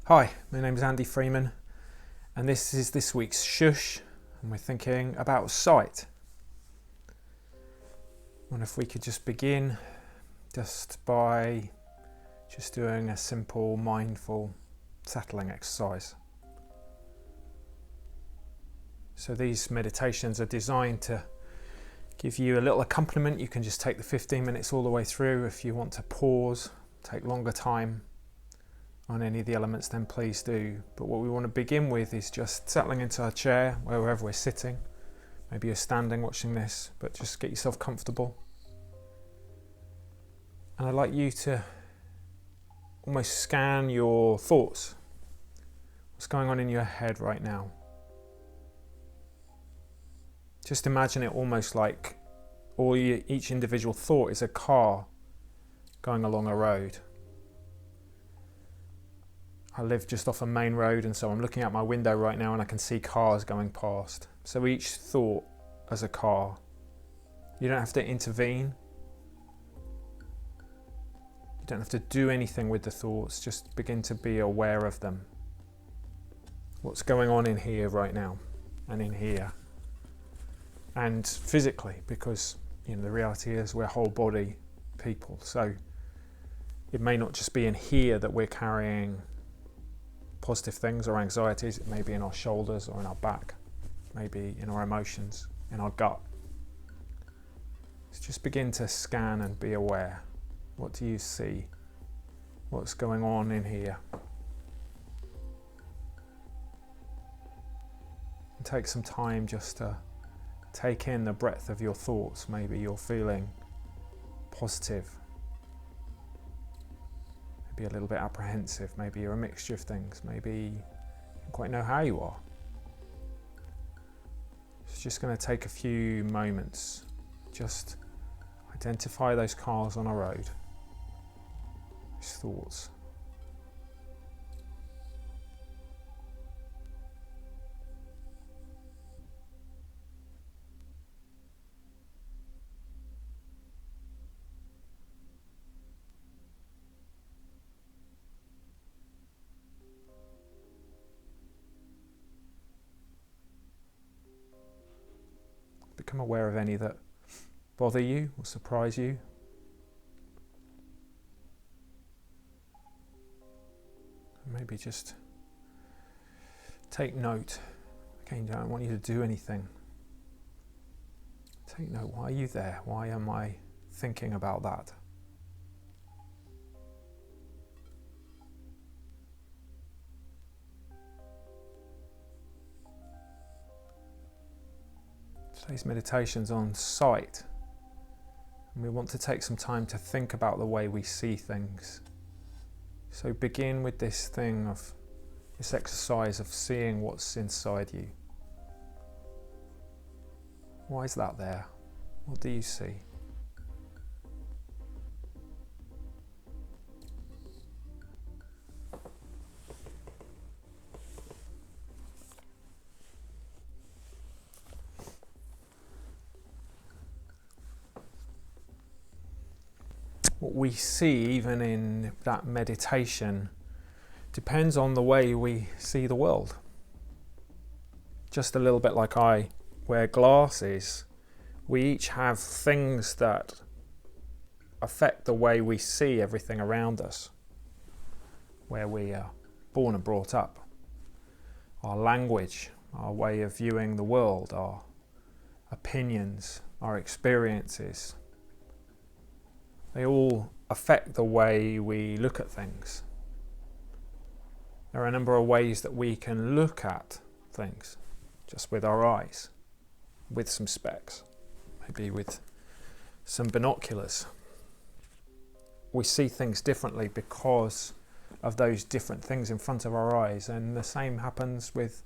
Hi, my name is Andy Freeman, and this is this week's Shush, and we're thinking about sight. I wonder if we could just begin by doing a simple, mindful, settling exercise. So these meditations are designed to give you a little accompaniment. You can just take the 15 minutes all the way through. If you want to pause, take longer time on any of the elements, then please do. But what we want to begin with is just settling into our chair, wherever we're sitting. Maybe you're standing watching this, but just get yourself comfortable. And I'd like you to almost scan your thoughts. What's going on in your head right now? Just imagine it almost like each individual thought is a car going along a road. I live just off a main road, and so I'm looking out my window right now and I can see cars going past. So each thought as a car. You don't have to intervene. You don't have to do anything with the thoughts, just begin to be aware of them. What's going on in here right now and in here. And physically, because the reality is we're whole body people. So it may not just be in here that we're carrying positive things or anxieties. It may be in our shoulders or in our back, maybe in our emotions, in our gut. So just begin to scan and be aware. What do you see? What's going on in here? And take some time just to take in the breadth of your thoughts. Maybe you're feeling positive, maybe a little bit apprehensive, maybe you're a mixture of things, maybe you don't quite know how you are. It's just going to take a few moments. Just identify those cars on a road, those thoughts. Become aware of any that bother you or surprise you. Maybe just take note. Again, I don't want you to do anything. Take note. Why are you there? Why am I thinking about that? Today's meditation's on sight, and we want to take some time to think about the way we see things. So begin with this exercise of seeing what's inside you. Why is that there? What do you see? What we see, even in that meditation, depends on the way we see the world. Just a little bit like I wear glasses, we each have things that affect the way we see everything around us, where we are born and brought up. Our language, our way of viewing the world, our opinions, our experiences, they all affect the way we look at things. There are a number of ways that we can look at things just with our eyes, with some specs, maybe with some binoculars. We see things differently because of those different things in front of our eyes, and the same happens with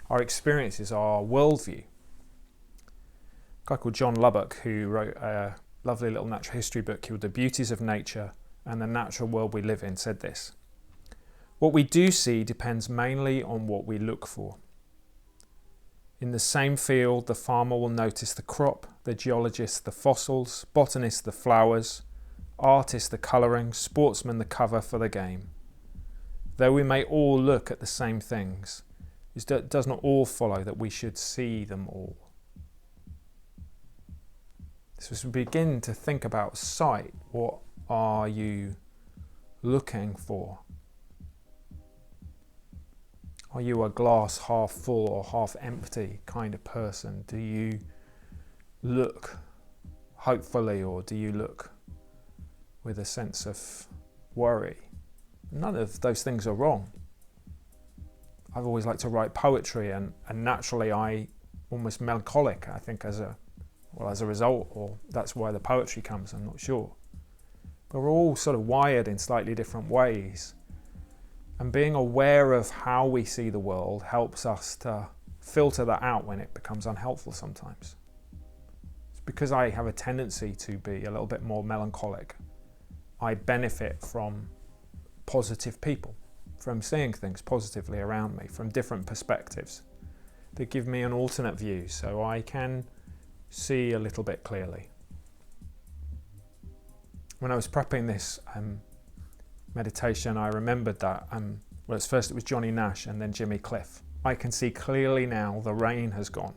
our experiences, our worldview. A guy called John Lubbock, who wrote a lovely little natural history book called The Beauties of Nature and the Natural World We Live In, said this: "What we do see depends mainly on what we look for. In the same field, the farmer will notice the crop, the geologist the fossils, botanist the flowers, artist the colouring, sportsman the cover for the game. Though we may all look at the same things, it does not all follow that we should see them all. So as we begin to think about sight, what are you looking for? Are you a glass half full or half empty kind of person? Do you look hopefully, or do you look with a sense of worry? None of those things are wrong. I've always liked to write poetry, and naturally I almost melancholic, I think, as a result, or that's why the poetry comes, I'm not sure. But we're all sort of wired in slightly different ways. And being aware of how we see the world helps us to filter that out when it becomes unhelpful sometimes. It's because I have a tendency to be a little bit more melancholic. I benefit from positive people, from seeing things positively around me, from different perspectives that give me an alternate view, so I can see a little bit clearly. When I was prepping this meditation, I remembered that, at first it was Johnny Nash and then Jimmy Cliff. I can see clearly now the rain has gone.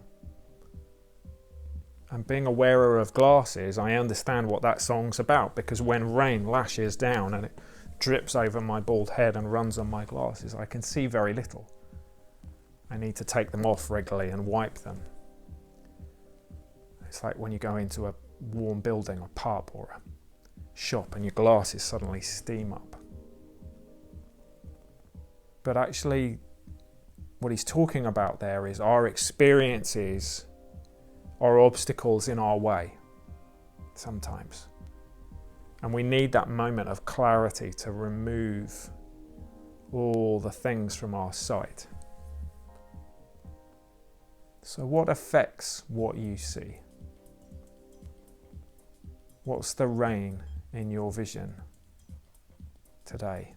And being aware of glasses, I understand what that song's about, because when rain lashes down and it drips over my bald head and runs on my glasses, I can see very little. I need to take them off regularly and wipe them. It's like when you go into a warm building, a pub or a shop, and your glasses suddenly steam up. But actually, what he's talking about there is our experiences are obstacles in our way sometimes. And we need that moment of clarity to remove all the things from our sight. So what affects what you see? What's the rain in your vision today?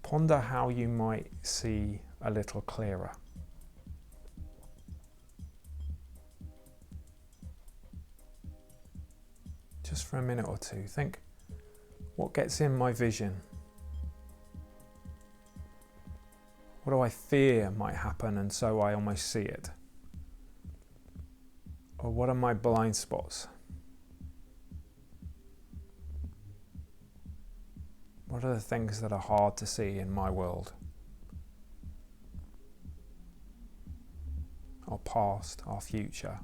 Ponder how you might see a little clearer. Just for a minute or two, think, what gets in my vision? What do I fear might happen, and so I almost see it? Or what are my blind spots? What are the things that are hard to see in my world? Our past, our future.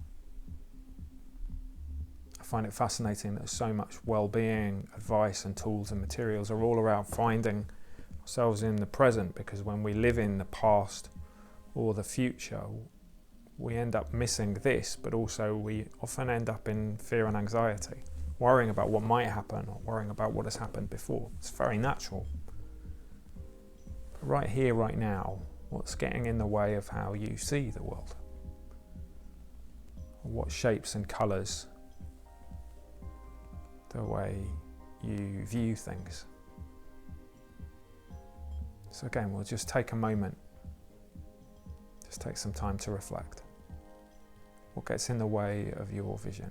I find it fascinating that so much well-being, advice and tools and materials are all around finding ourselves in the present, because when we live in the past or the future, we end up missing this, but also we often end up in fear and anxiety, worrying about what might happen or worrying about what has happened before. It's very natural. But right here, right now, what's getting in the way of how you see the world? What shapes and colours the way you view things? So again, we'll just take a moment, just take some time to reflect. What gets in the way of your vision?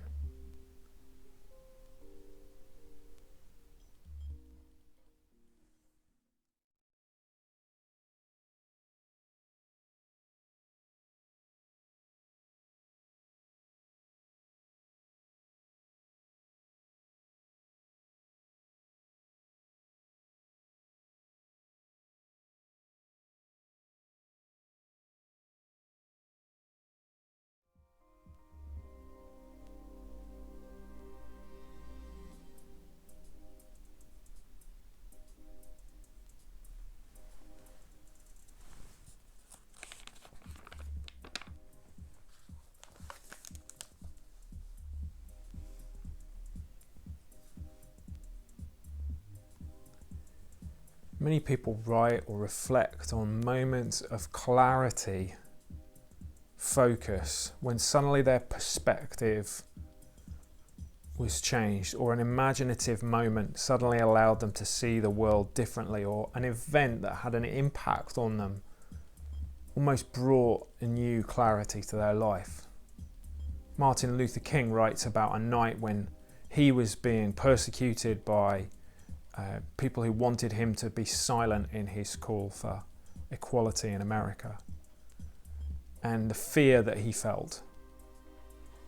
Many people write or reflect on moments of clarity, focus, when suddenly their perspective was changed, or an imaginative moment suddenly allowed them to see the world differently, or an event that had an impact on them almost brought a new clarity to their life. Martin Luther King writes about a night when he was being persecuted by people who wanted him to be silent in his call for equality in America, and the fear that he felt.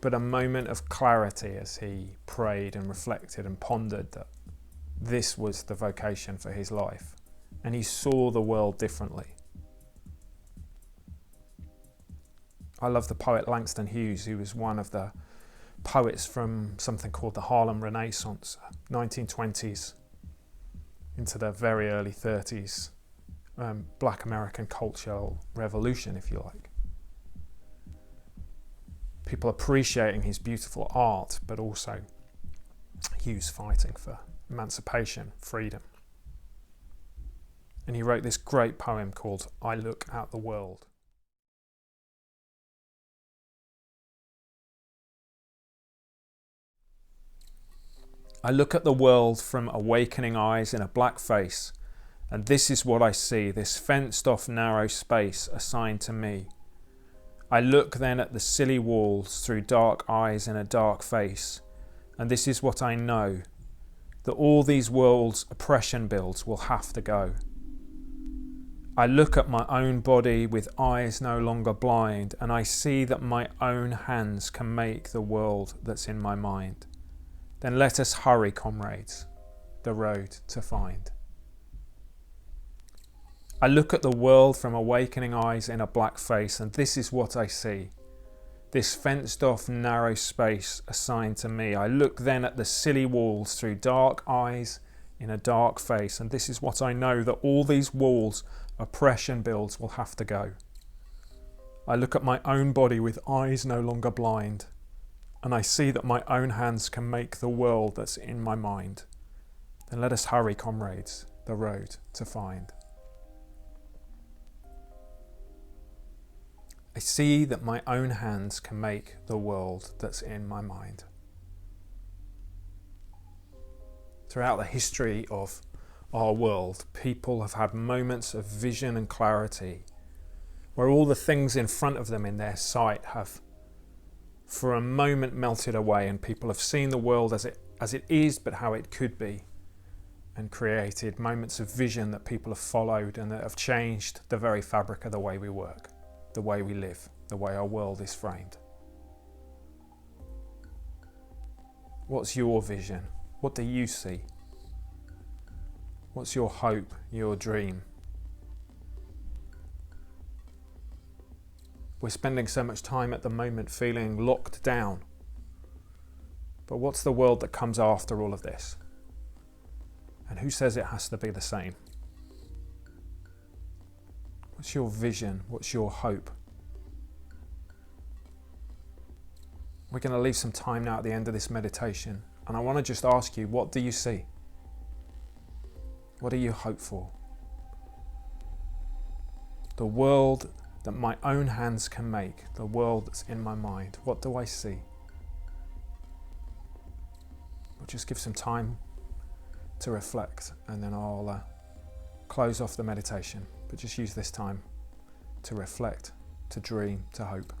But a moment of clarity as he prayed and reflected and pondered that this was the vocation for his life, and he saw the world differently. I love the poet Langston Hughes, who was one of the poets from something called the Harlem Renaissance, 1920s into the very early 30s, Black American cultural revolution, if you like. People appreciating his beautiful art, but also Hughes fighting for emancipation, freedom. And he wrote this great poem called I Look at the World. I look at the world from awakening eyes in a black face, and this is what I see, this fenced-off narrow space assigned to me. I look then at the silly walls through dark eyes in a dark face, and this is what I know, that all these worlds oppression builds will have to go. I look at my own body with eyes no longer blind, and I see that my own hands can make the world that's in my mind. Then let us hurry, comrades, the road to find. I look at the world from awakening eyes in a black face, and this is what I see, this fenced-off narrow space assigned to me. I look then at the silly walls through dark eyes in a dark face, and this is what I know, that all these walls oppression builds will have to go. I look at my own body with eyes no longer blind, and I see that my own hands can make the world that's in my mind. Then let us hurry, comrades, the road to find. I see that my own hands can make the world that's in my mind. Throughout the history of our world, people have had moments of vision and clarity where all the things in front of them in their sight have for a moment melted away, and people have seen the world as it is, but how it could be, and created moments of vision that people have followed and that have changed the very fabric of the way we work, the way we live, the way our world is framed. What's your vision? What do you see? What's your hope, your dream? We're spending so much time at the moment feeling locked down. But what's the world that comes after all of this? And who says it has to be the same? What's your vision? What's your hope? We're going to leave some time now at the end of this meditation, and I want to just ask you, what do you see? What do you hope for? The world that my own hands can make, the world that's in my mind, what do I see? We'll just give some time to reflect, and then I'll close off the meditation. But just use this time to reflect, to dream, to hope.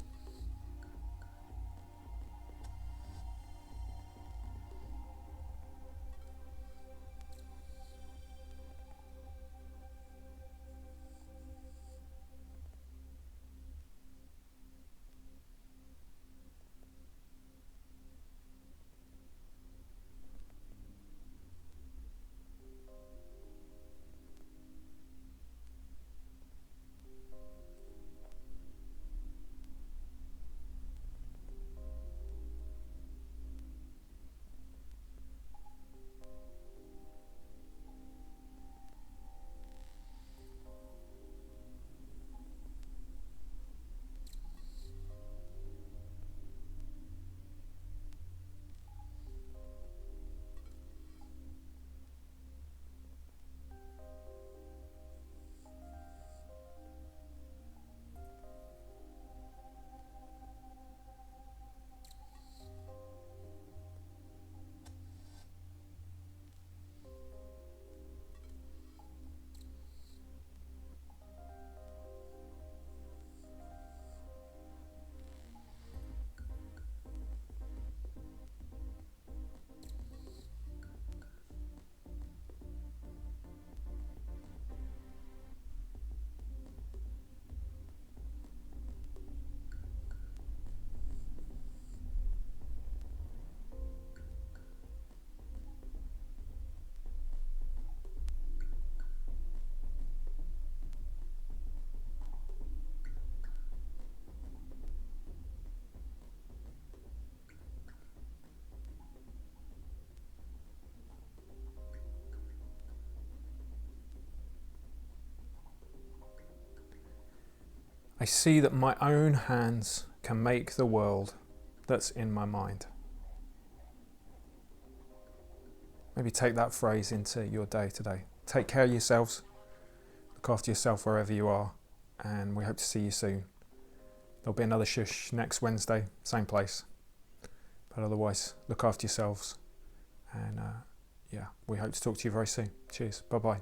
I see that my own hands can make the world that's in my mind. Maybe take that phrase into your day today. Take care of yourselves, look after yourself wherever you are, and we hope to see you soon. There'll be another Shhh next Wednesday, same place. But otherwise, look after yourselves, and we hope to talk to you very soon. Cheers, bye-bye.